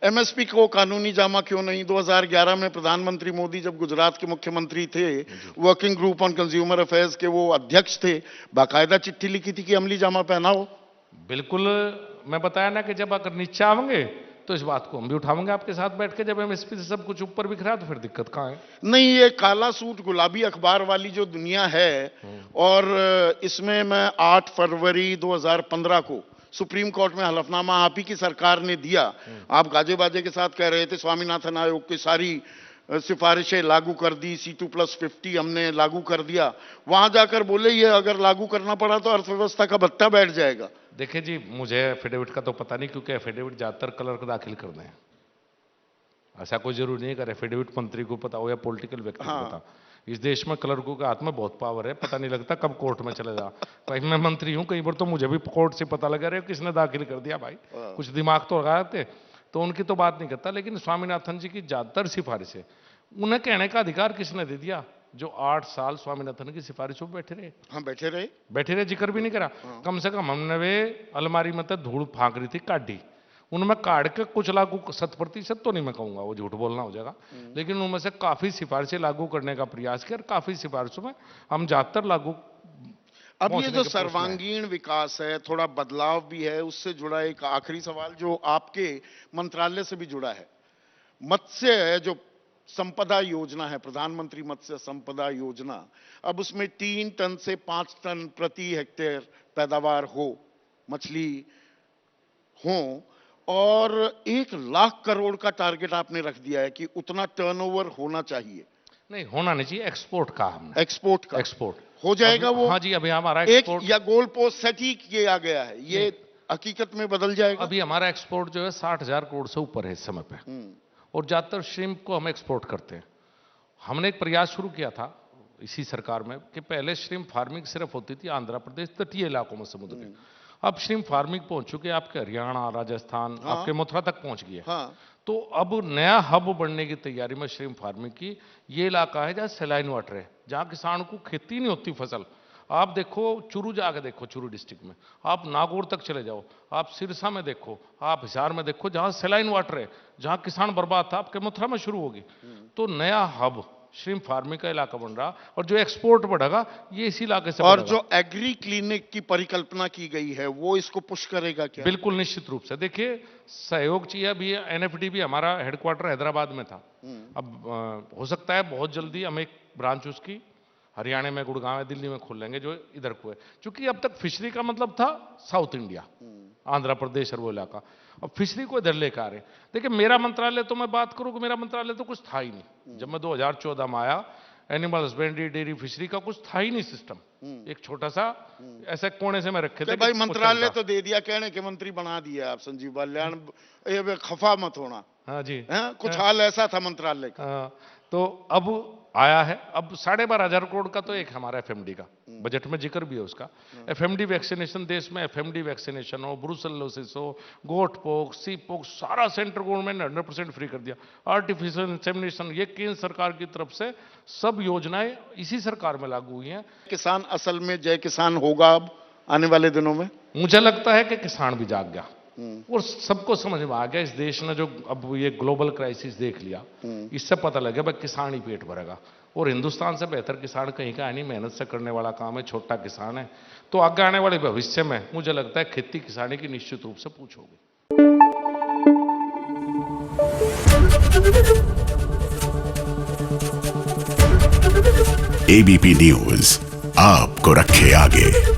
MSP को कानूनी जामा क्यों नहीं? 2011 में प्रधानमंत्री मोदी जब गुजरात के मुख्यमंत्री थे, working group on consumer affairs के वो अध्यक्ष थे, बाकायदा चिट्ठी लिखी थी कि अमली जामा पहनाओ। बिल्कुल, मैं बताया ना कि जब अगर नीचे आवेंगे तो इस बात को हम भी उठाएंगे आपके साथ बैठ के। जब एमएसपी से सब कुछ ऊपर बिखरा तो फिर दिक्कत कहाँ है? नहीं, ये काला सूट गुलाबी अखबार वाली जो दुनिया है, और इसमें मैं 8 फरवरी 2015 को सुप्रीम कोर्ट में हलफनामा आप ही की सरकार ने दिया। आप गाजे बाजे के साथ कह रहे थे स्वामीनाथन आयोग की सारी सिफारिशें लागू कर दी, C2+50 हमने लागू कर दिया। वहां जाकर बोले ये अगर लागू करना पड़ा तो अर्थव्यवस्था का भत्ता बैठ जाएगा। देखिए जी, मुझे एफिडेविट का तो पता नहीं, क्योंकि एफिडेविट ज्यादातर क्लर्क दाखिल करते हैं। ऐसा कोई जरूरी नहीं है कि एफिडेविट मंत्री को पता हो या पॉलिटिकल व्यक्ति को पता। इस देश में क्लर्कों के हाथ में बहुत पावर है, पता नहीं लगता कब कोर्ट में चले जा। भाई मैं मंत्री हूं, कई बार तो मुझे भी कोर्ट से पता लगा रहे किसने दाखिल कर दिया। भाई कुछ दिमाग तो लगाए थे, तो उनकी तो बात नहीं करता। लेकिन स्वामीनाथन जी की ज्यादातर सिफारिशें उन्हें कहने का अधिकार किसने दे दिया? जो 8 साल स्वामीनाथन की सिफारिशों पर बैठे रहे। हाँ, बैठे रहे, जिक्र भी नहीं करा। कम से कम हमने वे अलमारी में तो धूल फांक रही थी काटी, उनमें काट के कुछ लागू 100% तो नहीं मैं कहूंगा, वो झूठ बोलना हो जाएगा, लेकिन उनमें से काफी सिफारिशें लागू करने का प्रयास किया और काफी सिफारिशों में हम ज्यादातर लागू। अब ये जो सर्वांगीण विकास है, थोड़ा बदलाव भी है, उससे जुड़ा एक आखिरी सवाल जो आपके मंत्रालय से भी जुड़ा है। मत्स्य जो संपदा योजना है, प्रधानमंत्री मत्स्य संपदा योजना, अब उसमें 3 टन से 5 टन प्रति हेक्टेयर पैदावार हो, मछली हो, और 1 लाख करोड़ का टारगेट आपने रख दिया है कि उतना टर्नओवर होना चाहिए। नहीं, होना नहीं चाहिए, एक्सपोर्ट का हमने। एक्सपोर्ट हो जाएगा वो? हाँ जी, अभी हमारा एक्सपोर्ट या गोल पोस्ट सेट ही किया गया है, ये हकीकत में बदल जाएगा। अभी हमारा एक्सपोर्ट जो है 60,000 करोड़ से ऊपर है इस समय पे, और ज्यादातर श्रिम्प को हम एक्सपोर्ट करते हैं। हमने एक प्रयास शुरू किया था इसी सरकार में कि पहले श्रिम्प फार्मिंग सिर्फ होती थी आंध्र प्रदेश तटीय इलाकों में समुद्र के। अब श्रिम्प फार्मिंग पहुंच चुके, आपके हरियाणा, राजस्थान, आपके मथुरा तक पहुंच गई है। तो अब नया हब बनने की तैयारी में श्रिम्प फार्मिंग की। ये इलाका है जहाँ सैलाइन वाटर है, जहाँ किसान को खेती नहीं होती फसल। आप देखो चुरू जाके देखो, चुरू डिस्ट्रिक्ट में, आप नागौर तक चले जाओ, आप सिरसा में देखो, आप हिसार में देखो, जहां सैलाइन वाटर है, जहां किसान बर्बाद था, आपके मथुरा में शुरू होगी। तो नया हब श्रिम्प फार्मिंग का इलाका बन रहा, और जो एक्सपोर्ट बढ़ेगा ये इसी इलाके से। और जो एग्री क्लिनिक की परिकल्पना की गई है वो इसको पुश करेगा क्या? बिल्कुल, निश्चित रूप से। देखिए, सहयोग चाहिए। अभी एनएफडी भी हमारा हेडक्वार्टर हैदराबाद में था, अब हो सकता है बहुत जल्दी हम एक ब्रांच उसकी हरियाणा में, गुड़गांव में, दिल्ली में खोल लेंगे जो इधर को है। क्योंकि अब तक फिशरी का मतलब था साउथ इंडिया, आंध्र प्रदेश और वो इलाका। अब फिशरी को इधर लेकर आ रहे। देखिए, मेरा मंत्रालय, तो मैं बात करूं कि मेरा मंत्रालय तो कुछ था ही नहीं। जब मैं 2014 में आया, एनिमल हस्बेंड्री, डेयरी, फिशरी का कुछ था ही नहीं सिस्टम। एक छोटा सा ऐसे कोने से मैं रखे थे। भाई मंत्रालय तो दे दिया, कहने के मंत्री बना दिया आप संजीव बाल्याण, खफा मत होना। हाँ जी, कुछ हाल ऐसा था मंत्रालय का। तो अब आया है, अब 12,500 करोड़ का तो एक हमारा एफएमडी का बजट में जिक्र भी है उसका। एफएमडी वैक्सीनेशन, देश में एफएमडी वैक्सीनेशन हो, ब्रूसेलोसिस हो, गोट पोक्स, सी पोक्स, सारा सेंट्रल गवर्नमेंट ने 100% फ्री कर दिया। आर्टिफिशियल इंसेमिनेशन, ये केंद्र सरकार की तरफ से सब योजनाएं इसी सरकार में लागू हुई हैं। किसान असल में जय किसान होगा अब आने वाले दिनों में? मुझे लगता है कि किसान भी जाग गया और सबको समझ में आ गया। इस देश ने जो अब ये ग्लोबल क्राइसिस देख लिया, इससे पता लगा भाई किसान ही पेट भरेगा, और हिंदुस्तान से बेहतर किसान कहीं का है नहीं। मेहनत से करने वाला काम है, छोटा किसान है। तो आगे आने वाले भविष्य में मुझे लगता है खेती किसानी की निश्चित रूप से पूछ होगी। एबीपी न्यूज आपको रखे आगे।